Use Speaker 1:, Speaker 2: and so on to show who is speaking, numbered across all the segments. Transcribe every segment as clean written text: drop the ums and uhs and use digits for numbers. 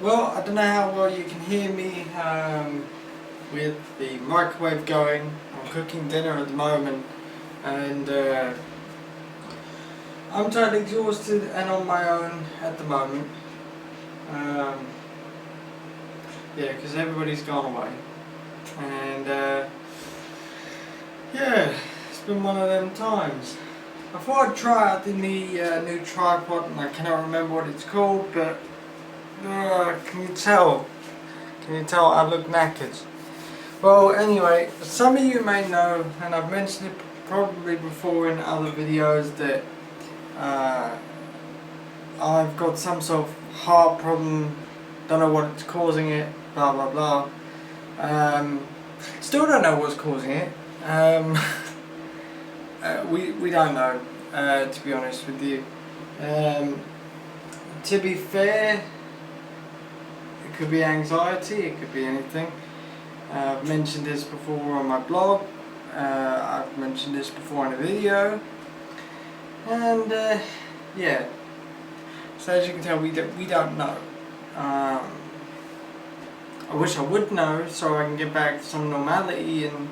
Speaker 1: Well, I don't know how well you can hear me with the microwave going. I'm cooking dinner at the moment, and I'm totally exhausted and on my own at the moment. Um, yeah, because everybody's gone away, and yeah, it's been one of them times. I thought I'd try out the new tripod, and I cannot remember what it's called, but can you tell? Can you tell I look knackered? Well, anyway, some of you may know, and I've mentioned it probably before in other videos, that I've got some sort of heart problem, don't know what it's causing it, blah blah blah. Still don't know what's causing it. We don't know, to be honest with you. To be fair, it could be anxiety, it could be anything. I've mentioned this before on my blog, I've mentioned this before in a video, and yeah, so as you can tell, we don't know. I wish I would know so I can get back to some normality and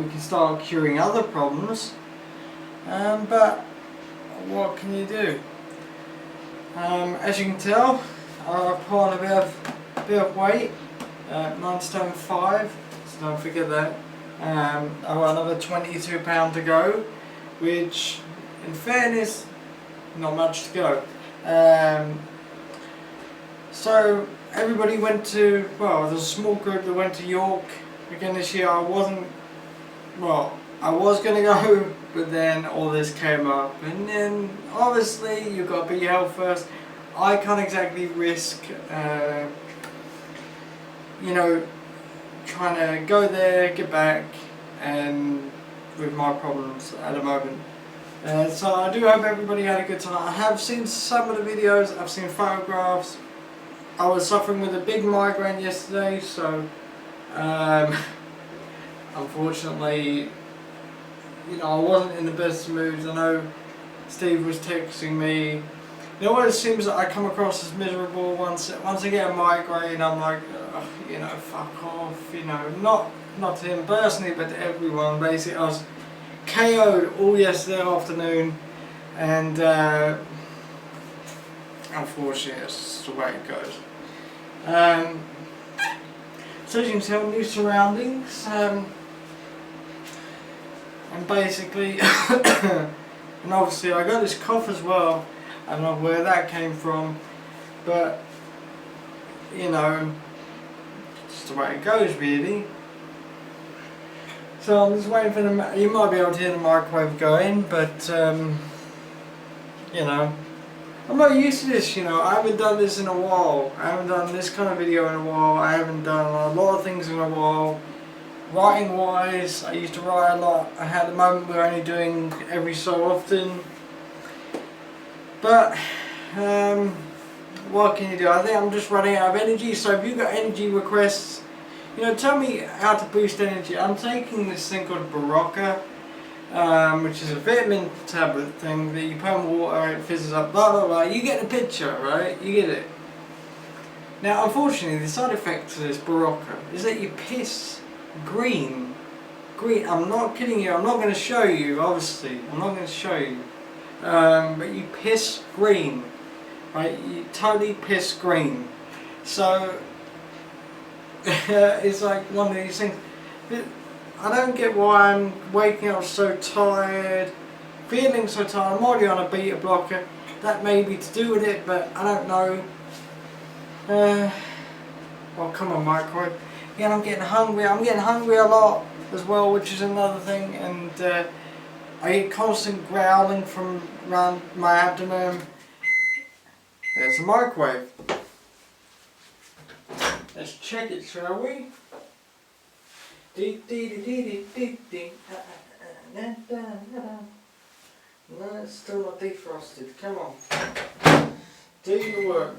Speaker 1: we can start curing other problems, but what can you do? As you can tell, I've put on a bit of weight. 9 stone 5, so don't forget that. I've got another 22 pounds to go, which in fairness, not much to go. So everybody went to, well, there's a small group that went to York again this year. I was going to go, but then all this came up, and then obviously you've got to put your health first. I can't exactly risk trying to go there, get back, and with my problems at the moment. So I do hope everybody had a good time. I have seen some of the videos, I've seen photographs. I was suffering with a big migraine yesterday, so unfortunately, I wasn't in the best moods. I know Steve was texting me. You know what, it seems that I come across as miserable once I get a migraine. I'm like, fuck off, not to him personally, but to everyone. Basically, I was KO'd all yesterday afternoon, and unfortunately, that's just the way it goes. So as you can tell, new surroundings, and basically, and obviously I got this cough as well. I don't know where that came from, but just the way it goes really. So I'm just waiting for you might be able to hear the microwave going, but I'm not used to this, I haven't done this in a while. I haven't done this kind of video in a while. I haven't done a lot of things in a while. Writing wise, I used to write a lot. At the moment we're only doing every so often. But what can you do? I think I'm just running out of energy. So if you've got energy requests, tell me how to boost energy. I'm taking this thing called Barocca, which is a vitamin tablet thing that you put in water, it fizzes up, blah blah blah. You get the picture, right? You get it. Now, unfortunately, the side effect to this Barocca is that you piss green. Green. I'm not kidding you. I'm not going to show you. Obviously, I'm not going to show you. But you piss green, right? You totally piss green. So it's like one of these things. I don't get why I'm waking up so tired, feeling so tired. I'm already on a beta blocker. That may be to do with it, but I don't know. Well, come on, microwave. Yeah, I'm getting hungry. I'm getting hungry a lot as well, which is another thing. And I get constant growling from around my abdomen. There's a microwave. Let's check it, shall we? No, it's still not defrosted. Come on. Do your work.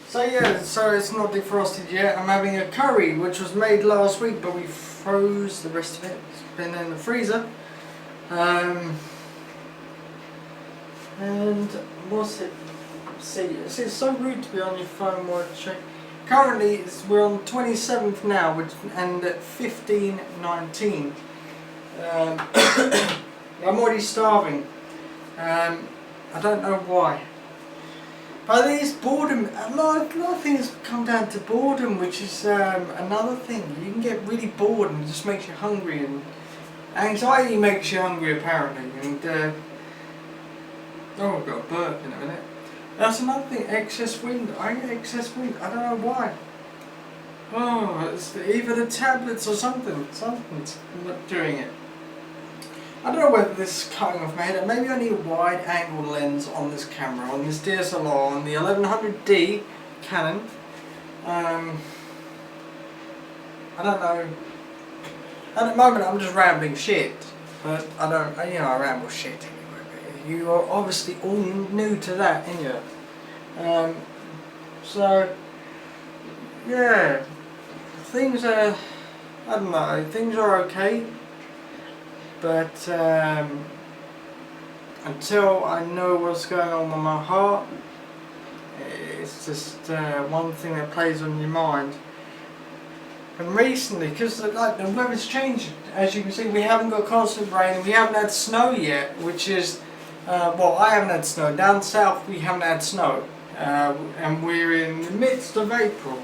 Speaker 1: So yeah, so it's not defrosted yet. I'm having a curry, which was made last week, but we froze the rest of it. It's been in the freezer. And what's it? see, it's so rude to be on your phone while check. Currently, we're on 27th now, and at 15:19. I'm already starving. I don't know why. But these boredom, a lot of things come down to boredom, which is another thing. You can get really bored and it just makes you hungry, and anxiety makes you hungry apparently. And oh, I've got a burp in a minute. That's another thing, excess wind. I get excess wind, I don't know why. Oh, it's either the tablets or something's not doing it. I don't know whether this is cutting off my head. Maybe I need a wide angle lens on this camera, on this DSLR, on the 1100D Canon. I don't know. At the moment I'm just rambling shit, but I ramble shit anyway. But you are obviously all new to that, ain't you? So, yeah, things are, I don't know, things are okay. But until I know what's going on with my heart, it's just one thing that plays on your mind. And recently, because like the weather's changed, as you can see, we haven't got constant rain, and we haven't had snow yet, which is, well, I haven't had snow. Down south we haven't had snow, and we're in the midst of April.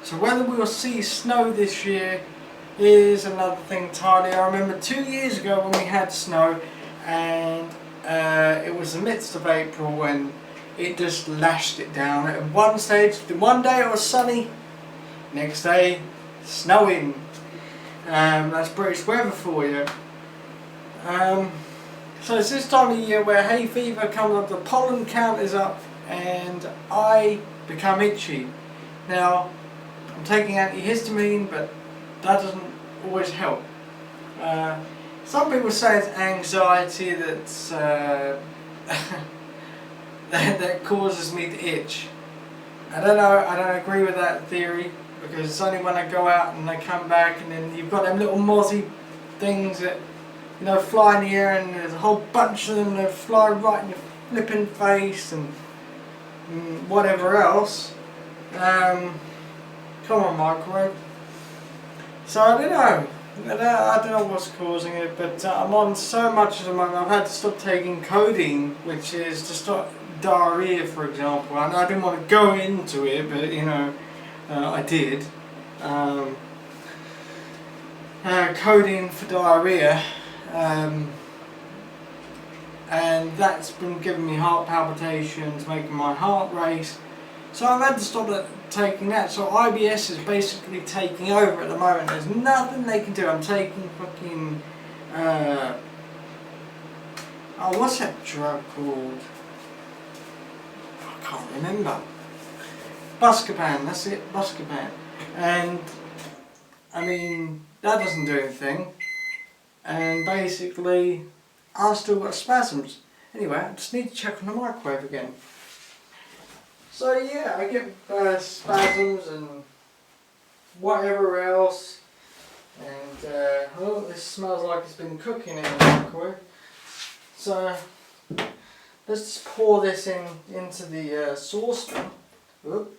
Speaker 1: So whether we'll see snow this year is another thing entirely. I remember 2 years ago when we had snow, and it was the midst of April when it just lashed it down. At one stage, one day it was sunny, next day snowing. That's British weather for you. So it's this time of year where hay fever comes up, the pollen count is up, and I become itchy. Now, I'm taking antihistamine, but that doesn't always help. Some people say it's anxiety that's that causes me to itch. I don't know. I don't agree with that theory, because it's only when I go out and I come back, and then you've got them little mozzie things that fly in the air, and there's a whole bunch of them that fly right in your flipping face and whatever else. Come on, microwave. So I don't know. I don't know what's causing it, but I'm on so much at the moment. I've had to stop taking codeine, which is to stop diarrhea, for example. And I didn't want to go into it, but I did. Codeine for diarrhea, and that's been giving me heart palpitations, making my heart race. So I've had to stop taking that. So IBS is basically taking over at the moment. There's nothing they can do. I'm taking fucking what's that drug called? I can't remember. Buscopan, that's it, Buscopan. And I mean, that doesn't do anything. And basically, I've still got spasms. Anyway, I just need to check on the microwave again. So yeah, I get spasms and whatever else. And oh, this smells like it's been cooking in the microwave. So let's just pour this into the saucepan. Oop.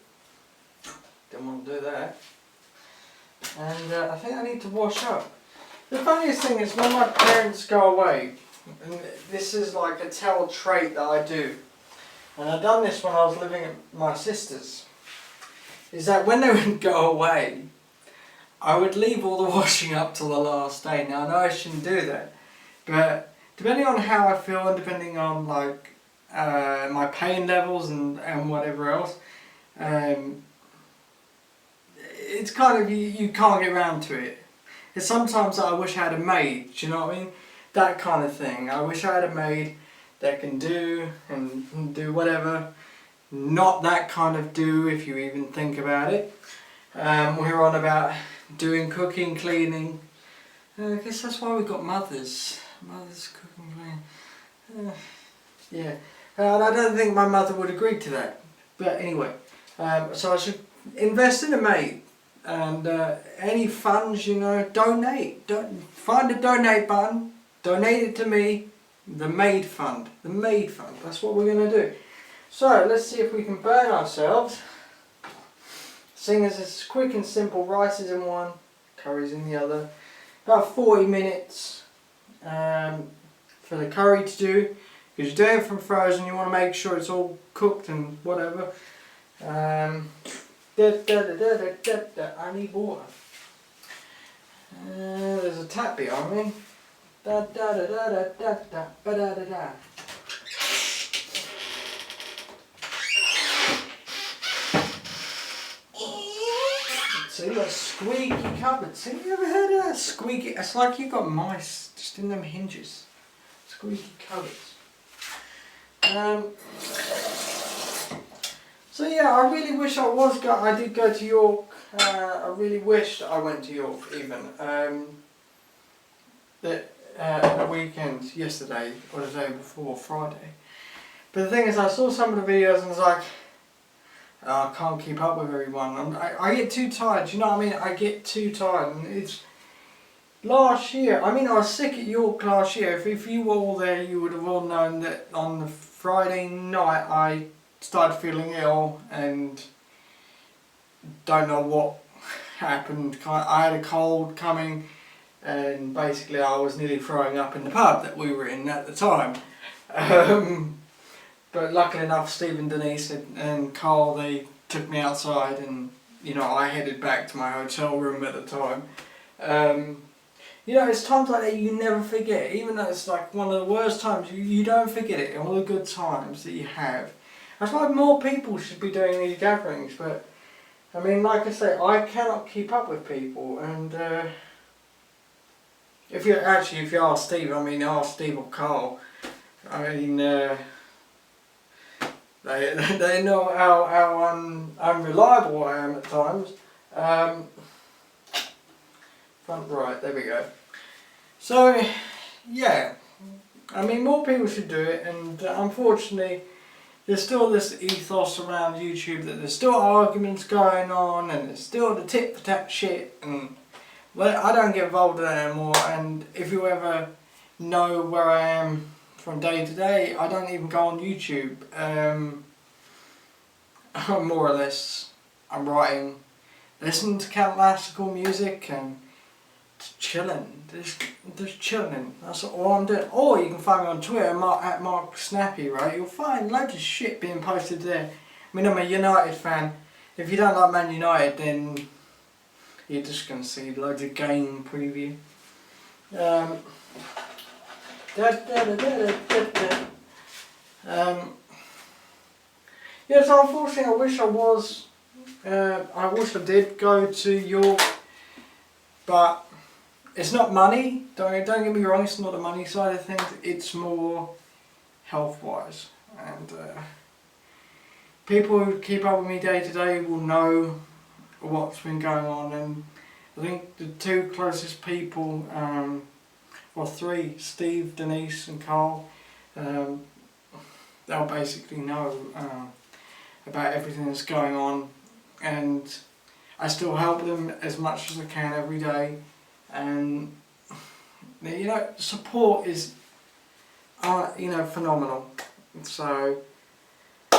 Speaker 1: Didn't want to do that. And I think I need to wash up. The funniest thing is when my parents go away, and this is like a tell trait that I do, and I've done this when I was living at my sister's, is that when they would go away, I would leave all the washing up till the last day. Now I know I shouldn't do that, but depending on how I feel and depending on like my pain levels and whatever else, it's kind of, you can't get around to it. It's sometimes I wish I had a maid, do you know what I mean? That kind of thing. I wish I had a maid that can do and do whatever. Not that kind of do, if you even think about it. We're on about doing cooking, cleaning. I guess that's why we've got mothers. Mothers cooking, cleaning. Yeah. And I don't think my mother would agree to that. But anyway, so I should invest in a maid. And any funds, donate. Find a donate button, donate it to me. The Maid Fund. The Maid Fund. That's what we're going to do. So let's see if we can burn ourselves. Seeing as it's quick and simple, rice is in one, curry's in the other. About 40 minutes for the curry to do, because you're doing it from frozen, you want to make sure it's all cooked and whatever. I need water. There's a tap behind me. See, look, squeaky cupboards. Have you ever heard of that? Squeaky. It's like you've got mice just in them hinges. Squeaky cupboards. So yeah, I really wish I did go to York. I really wished I went to York even. The weekend, yesterday or the day before, Friday. But the thing is, I saw some of the videos and was like, I can't keep up with everyone. I get too tired, you know what I mean? I get too tired. And it's last year, I mean, I was sick at York last year. If you were all there, you would have all known that on the Friday night I started feeling ill and don't know what happened. I had a cold coming and basically I was nearly throwing up in the pub that we were in at the time. But luckily enough, Steve and Denise and Carl, they took me outside and, you know, I headed back to my hotel room at the time. You know, it's times like that you never forget, even though it's like one of the worst times, you don't forget it, all the good times that you have. That's why more people should be doing these gatherings, but, I mean, like I say, I cannot keep up with people, and if you ask Steve, I mean, ask Steve or Carl, I mean, they know how unreliable I am at times. Front right, there we go. So, yeah, I mean, more people should do it, and unfortunately, there's still this ethos around YouTube that there's still arguments going on, and there's still the tit for tat shit, and well, I don't get involved in that anymore. And if you ever know where I am from day to day, I don't even go on YouTube. More or less, I'm writing, listening to classical music and chilling, just chilling. That's all I'm doing. Or you can find me on Twitter at Mark Snappy, right? You'll find loads of shit being posted there. I mean, I'm a United fan. If you don't like Man United, then you're just going to see loads of game preview. Yeah, so unfortunately I wish I did go to York, but it's not money, don't get me wrong, it's not the money side of things, it's more health wise. And people who keep up with me day to day will know what's been going on, and I think the two closest people, well three, Steve, Denise and Carl, they'll basically know about everything that's going on, and I still help them as much as I can every day, and you know, support is you know, phenomenal. So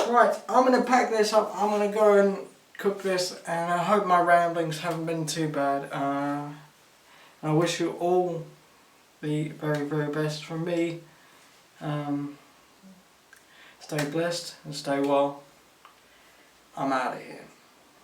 Speaker 1: right, I'm going to pack this up, I'm going to go and cook this, and I hope my ramblings haven't been too bad. I wish you all the very, very best from me. Stay blessed and stay well. I'm out of here.